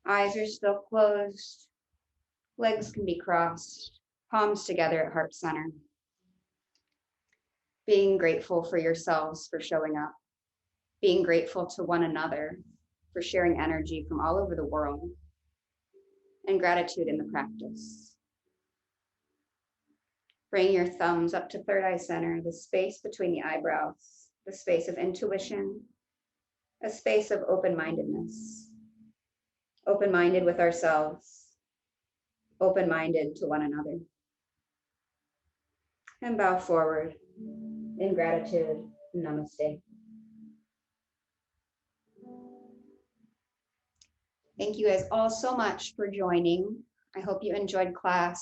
Eyes are still closed. Legs can be crossed, palms together at heart center. Being grateful for yourselves for showing up. Being grateful to one another for sharing energy from all over the world. And gratitude in the practice. Bring your thumbs up to third eye center, the space between the eyebrows, the space of intuition, a space of open-mindedness. Open-minded with ourselves, open-minded to one another. And bow forward in gratitude. Namaste. Thank you guys all so much for joining. I hope you enjoyed class.